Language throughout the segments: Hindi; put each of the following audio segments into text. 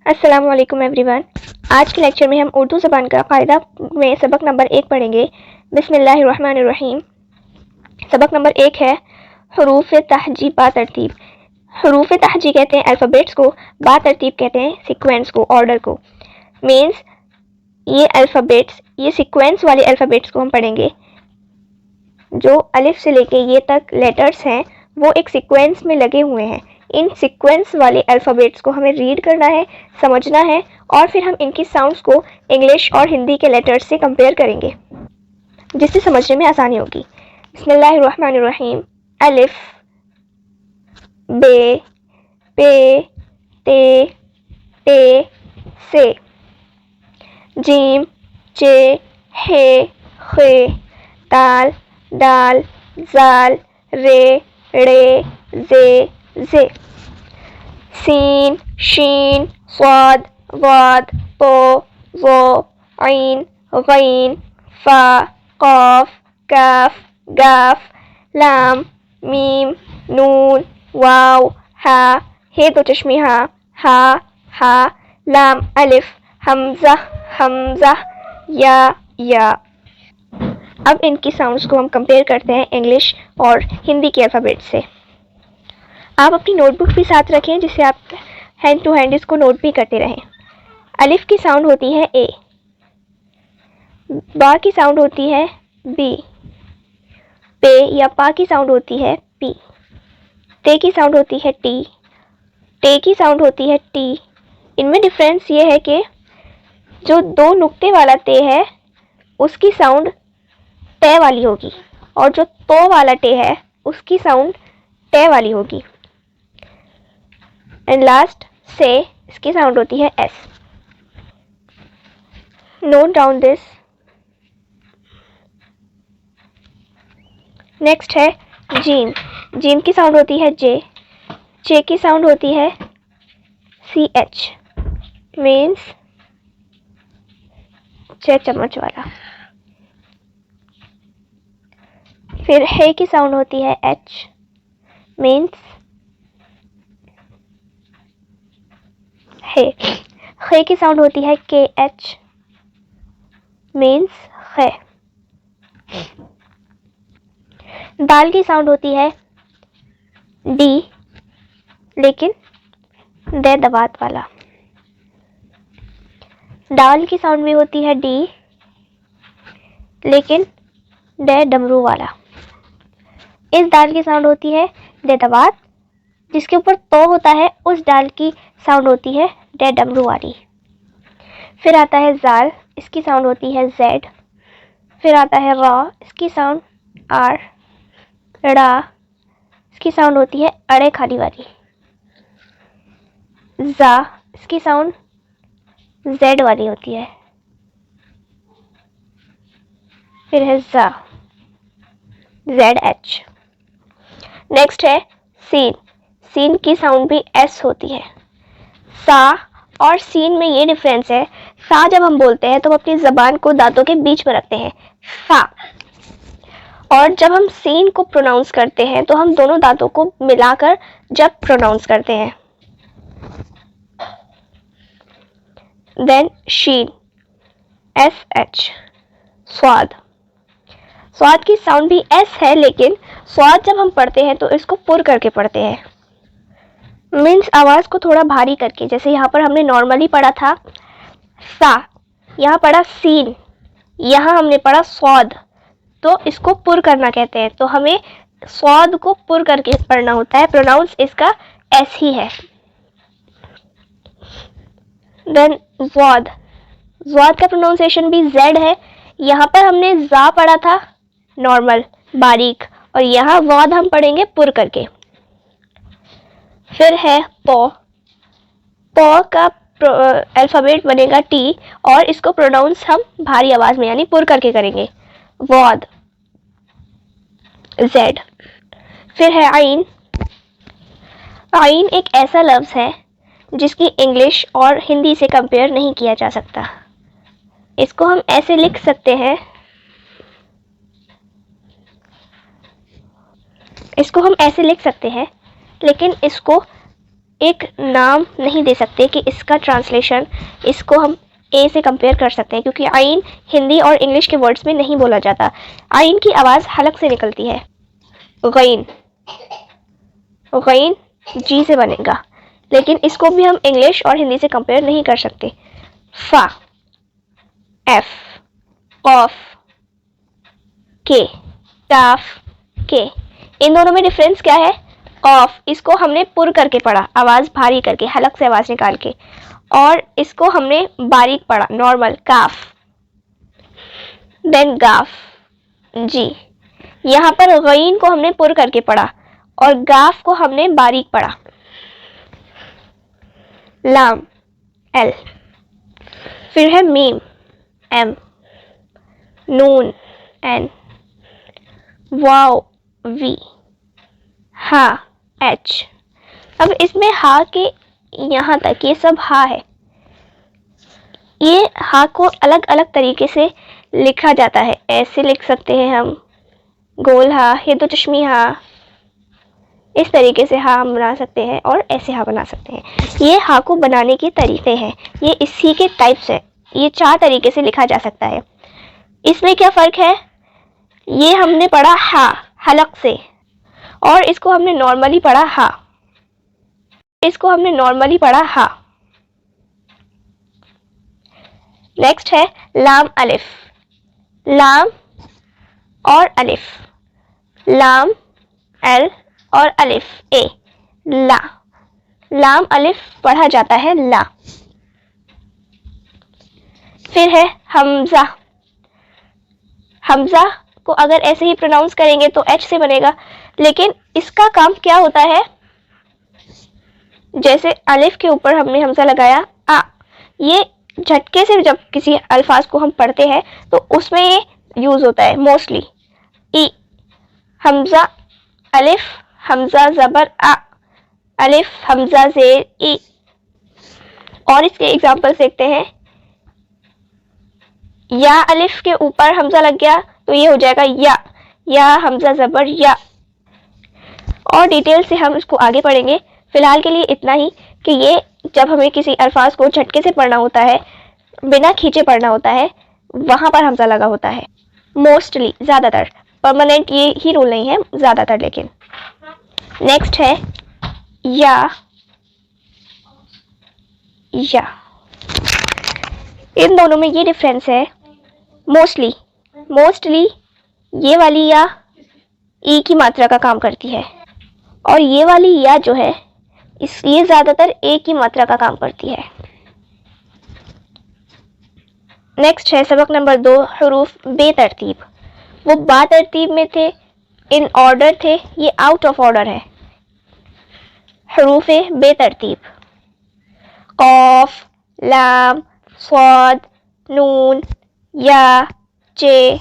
अस्सलामु अलैकुम एवरीवन। आज के लेक्चर में हम उर्दू ज़बान का क़ायदा में सबक नंबर 1 पढ़ेंगे। बिस्मिल्लाहिर्रहमानिर्रहीम। सबक नंबर 1 है हुरूफ़ तहजी बा तरतीब। हुरूफ़ तहजी कहते हैं अल्फ़ाबेट्स को, बा तरतीब कहते हैं सीक्वेंस को, ऑर्डर को। मीन्स ये अल्फ़ाबेट्स, ये सीक्वेंस वाले अल्फ़ाबेट्स को हम पढ़ेंगे। जो अलिफ से लेके ये तक लेटर्स हैं वो एक सीक्वेंस में लगे हुए हैं। इन सीक्वेंस वाले अल्फ़ाबेट्स को हमें रीड करना है, समझना है और फिर हम इनकी साउंड्स को इंग्लिश और हिंदी के लेटर्स से कंपेयर करेंगे जिससे समझने में आसानी होगी। बिस्मिल्लाहिर्रहमानिर्रहीम। अलिफ, बे, पे, ते, टे, से। जीम, चे, हे, खे, दाल, दाल, जाल, रे, रे, जे। सीन, शीन, स्वाद, वाद, तो, वो, ऐन, गैन, फा, कॉफ, काफ, गाफ, लाम, मीम, नून, वाव, हा, हे दो चश्मी हा, लाम, अलिफ, हमजा, हमजा, या। अब इनकी साउंड्स को हम कंपेयर करते हैं इंग्लिश और हिंदी के अल्फ़ाबेट से। आप अपनी नोटबुक भी साथ रखें जिससे आप हैंड टू हैंड इसको नोट भी करते रहें। अलिफ की साउंड होती है ए, बा की साउंड होती है बी, पे या पा की साउंड होती है पी, ते की साउंड होती है टी, टे की साउंड होती है टी। इनमें डिफरेंस ये है कि जो दो नुक्ते वाला ते है उसकी साउंड ते वाली होगी और जो तो वाला टे है उसकी साउंड टे वाली होगी। एंड लास्ट से, इसकी साउंड होती है S. Note down this. Next है जीम। जीम की साउंड होती है जे, चे की साउंड होती है सी एच, मीन्स चे चम्मच वाला। फिर हे की साउंड होती है एच, मीन्स हे। खे की साउंड होती है के एच, मीन्स खे। दाल की साउंड होती है डी, लेकिन दे दबात वाला। दाल की साउंड भी होती है डी, लेकिन डे डमरू वाला। इस दाल की साउंड होती है डे दबात, जिसके ऊपर तो होता है उस दाल की साउंड होती है डे डमरू वाली। फिर आता है जाल, इसकी साउंड होती है जेड। फिर आता है रॉ, इसकी साउंड आर। ड़ा, इसकी साउंड होती है अड़े खाली वाली। जा, इसकी साउंड जेड वाली होती है। फिर है जा, जेड एच। नेक्स्ट है सीन। सीन की साउंड भी एस होती है। सा और सीन में ये डिफरेंस है, सा जब हम बोलते हैं तो हम अपनी जबान को दांतों के बीच में रखते हैं, फा। और जब हम सीन को प्रोनाउंस करते हैं तो हम दोनों दांतों को मिलाकर जब प्रोनाउंस करते हैं। देन शीन, एस एच, स्वाद। स्वाद की साउंड भी एस है, लेकिन स्वाद जब हम पढ़ते हैं तो इसको पुर करके पढ़ते हैं, मीन्स आवाज को थोड़ा भारी करके। जैसे यहाँ पर हमने नॉर्मली पढ़ा था सा, यहाँ पढ़ा सीन, यहाँ हमने पढ़ा स्वाद, तो इसको पुर करना कहते हैं। तो हमें स्वाद को पुर करके पढ़ना होता है, प्रोनाउंस इसका एस ही है। देन वाद, वाद का प्रोनाउंसिएशन भी जेड है। यहाँ पर हमने जा पढ़ा था नॉर्मल बारीक, और यहाँ वाद हम पढ़ेंगे पुर करके। फिर है पो। पो का अल्फ़ाबेट बनेगा टी और इसको प्रोनाउंस हम भारी आवाज में यानी पुर करके करेंगे, वाद, जेड। फिर है आइन। आइन एक ऐसा लफ्ज है जिसकी इंग्लिश और हिंदी से कंपेयर नहीं किया जा सकता। इसको हम ऐसे लिख सकते हैं, लेकिन इसको एक नाम नहीं दे सकते कि इसका ट्रांसलेशन इसको हम ए से कंपेयर कर सकते हैं, क्योंकि आइन हिंदी और इंग्लिश के वर्ड्स में नहीं बोला जाता। आइन की आवाज़ हलक से निकलती है। गईन, गईन जी से बनेगा, लेकिन इसको भी हम इंग्लिश और हिंदी से कंपेयर नहीं कर सकते। फा, एफ, ऑफ, के, काफ, के। इन दोनों में डिफरेंस क्या है? ऑफ, इसको हमने पुर करके पढ़ा, आवाज़ भारी करके, हलक से आवाज़ निकाल के, और इसको हमने बारीक पढ़ा, नॉर्मल, काफ। देन गाफ, जी। यहाँ पर गईन को हमने पुर करके पढ़ा और गाफ को हमने बारीक पढ़ा। लाम, एल। फिर है मीम, एम। नून, एन। वाव, वी। हा, एच। अब इसमें हा के यहाँ तक ये सब हा है। ये हा को अलग अलग तरीके से लिखा जाता है। ऐसे लिख सकते हैं हम, गोल हा, ये तो चश्मी हा, इस तरीके से हा हम बना सकते हैं और ऐसे हा बना सकते हैं। ये हा को बनाने के तरीके हैं, ये इसी के टाइप्स है। ये 4 तरीके से लिखा जा सकता है। इसमें क्या फ़र्क है? ये हमने पढ़ा हा हलक से, और इसको हमने नॉर्मली पढ़ा हा। इसको हमने नॉर्मली पढ़ा हा। नेक्स्ट है लाम अलिफ। लाम और अलिफ, लाम एल और अलिफ ए, ला। लाम अलिफ पढ़ा जाता है ला। फिर है हमजा। हमजा को अगर ऐसे ही प्रोनाउंस करेंगे तो एच से बनेगा, लेकिन इसका काम क्या होता है? जैसे अलिफ के ऊपर हमने हमजा लगाया आ, ये झटके से जब किसी अल्फाज को हम पढ़ते हैं तो उसमें ये यूज होता है मोस्टली। ई, हमजा अलिफ, हमजा जबर आ, अलिफ हमजा जेर ई। और इसके एग्जांपल देखते हैं। या अलिफ के ऊपर हमजा लग गया तो ये हो जाएगा या हमजा जबर या। और डिटेल से हम इसको आगे पढ़ेंगे। फिलहाल के लिए इतना ही कि ये जब हमें किसी अल्फाज को झटके से पढ़ना होता है, बिना खींचे पढ़ना होता है, वहां पर हमजा लगा होता है मोस्टली, ज़्यादातर। परमानेंट ये ही रूल नहीं है, ज़्यादातर। लेकिन नेक्स्ट है या। इन दोनों में ये डिफरेंस है, मोस्टली ये वाली या ई की मात्रा का काम करती है, और ये वाली या जो है ये ज़्यादातर ए की मात्रा का काम करती है। नेक्स्ट है सबक नंबर 2, हरूफ बेतरतीब। वो बा तरतीब में थे, इन ऑर्डर थे, ये आउट ऑफ ऑर्डर है। हरूफ बेतरतीब, कॉफ, लाम, स्वाद, नून, या, चे,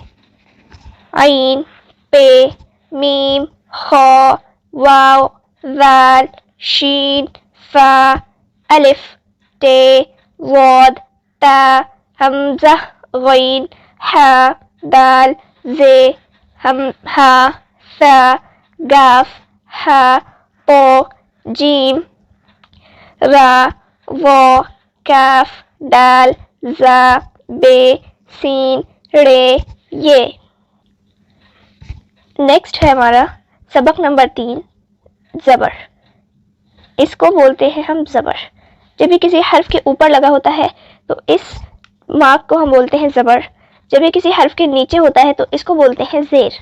आइन, पे, मीम, खा, वाव, वाल, शीन, फा, अलिफ, ते, वाद, ता, हमजा, गईन, हा, दाल, जे, हा, सा, गाफ, हा, तो, जीम, रा, वो, काफ, दाल, जा, बे, सीन, रे, ये। नेक्स्ट है हमारा सबक नंबर 3, ज़बर। इसको बोलते हैं हम ज़बर। जब ये किसी हर्फ के ऊपर लगा होता है तो इस मार्क को हम बोलते हैं ज़बर। जब ये किसी हर्फ के नीचे होता है तो इसको बोलते हैं ज़ेर।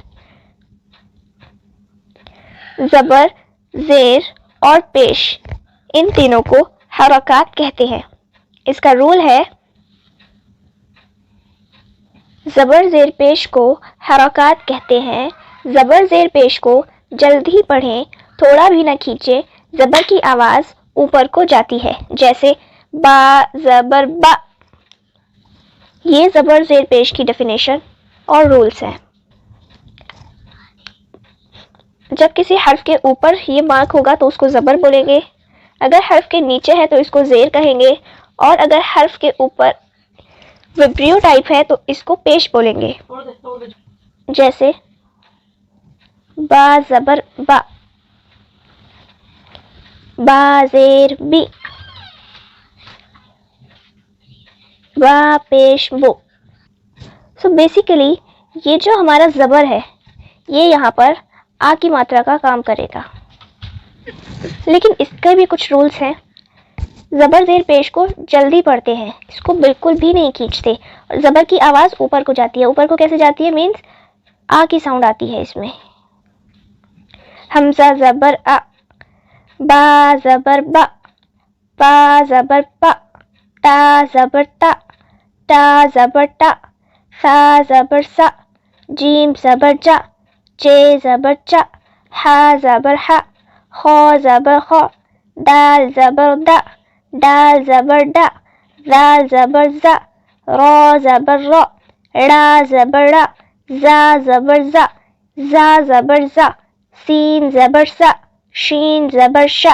ज़बर, ज़ेर और पेश, इन तीनों को हरकत कहते हैं। इसका रूल है, ज़बर ज़ेर पेश को हरकत कहते हैं। ज़बर ज़ेर पेश को जल्दी पढ़ें, थोड़ा भी ना खींचे, ज़बर की आवाज़ ऊपर को जाती है, जैसे बा ज़बर बा। ये ज़बर ज़ेर पेश की डेफिनेशन और रूल्स हैं। जब किसी हर्फ के ऊपर ये मार्क होगा तो उसको ज़बर बोलेंगे, अगर हर्फ के नीचे है तो इसको ज़ेर कहेंगे, और अगर हर्फ के ऊपर विब्रियो टाइप है तो इसको पेश बोलेंगे, जैसे बा ज़बर बा। बा ज़ेर बी, बा पेश बो। सो बेसिकली ये जो हमारा ज़बर है ये यहाँ पर आ की मात्रा का काम करेगा, लेकिन इसके भी कुछ रूल्स हैं। ज़बर ज़ेर पेश को जल्दी पढ़ते हैं, इसको बिल्कुल भी नहीं खींचते, और ज़बर की आवाज़ ऊपर को जाती है। ऊपर को कैसे जाती है? मीन्स आ की साउंड आती है इसमें। हमज़ा ज़बर आ, बा ज़बर बा, पा ज़बर पा, ता ज़बर ता, ता ज़बर ता, सा ज़बर सा, जीम ज़बर जा, जे ज़बर चा, हा ज़बर हा, खौ ज़बर खौ, दाल ज़बर दा, दाल ज़बर डा, ज़ाल ज़बर ज़ा, रौ ज़बर रौ, ड़ा ज़बर ड़ा, ज़ा ज़बर ज़ा, ज़ा ज़बर ज़ा, सीन ज़बर सा, शीन ज़बर शा,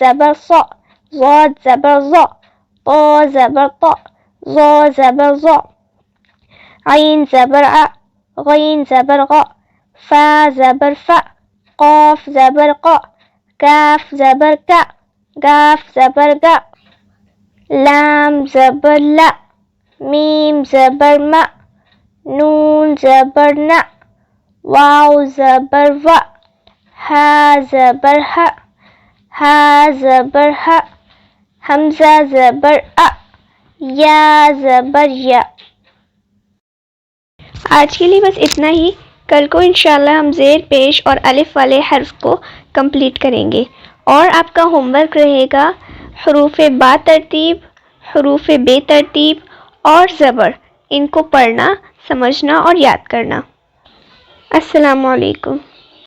ज़बर सौ, ज़ाद ज़बर ज़ौ, तो ज़बर तो, ज़ो ज़बर ज़ौ, आइन ज़बर आ, गीन ज़बर गौ, फा ज़बर फा, क़ाफ ज़बर क़ा, काफ ज़बर का, गाफ ज़बर गा, लाम ज़बर ला, मीम ज़बर मा, नून ज़बर ना, वाव ज़बर वा, हा ज़बर हा, हा ज़बर हा, हमज़ा ज़बर आ, या ज़बर या। आज के लिए बस इतना ही। कल को इंशाल्लाह हम ज़ेर पेश और अलिफ वाले हर्फ को कंप्लीट करेंगे, और आपका होमवर्क रहेगा हरूफ बा तरतीब, हरूफ बे तरतीब और ज़बर, इनको पढ़ना, समझना और याद करना। अस्सलामु अलैकुम।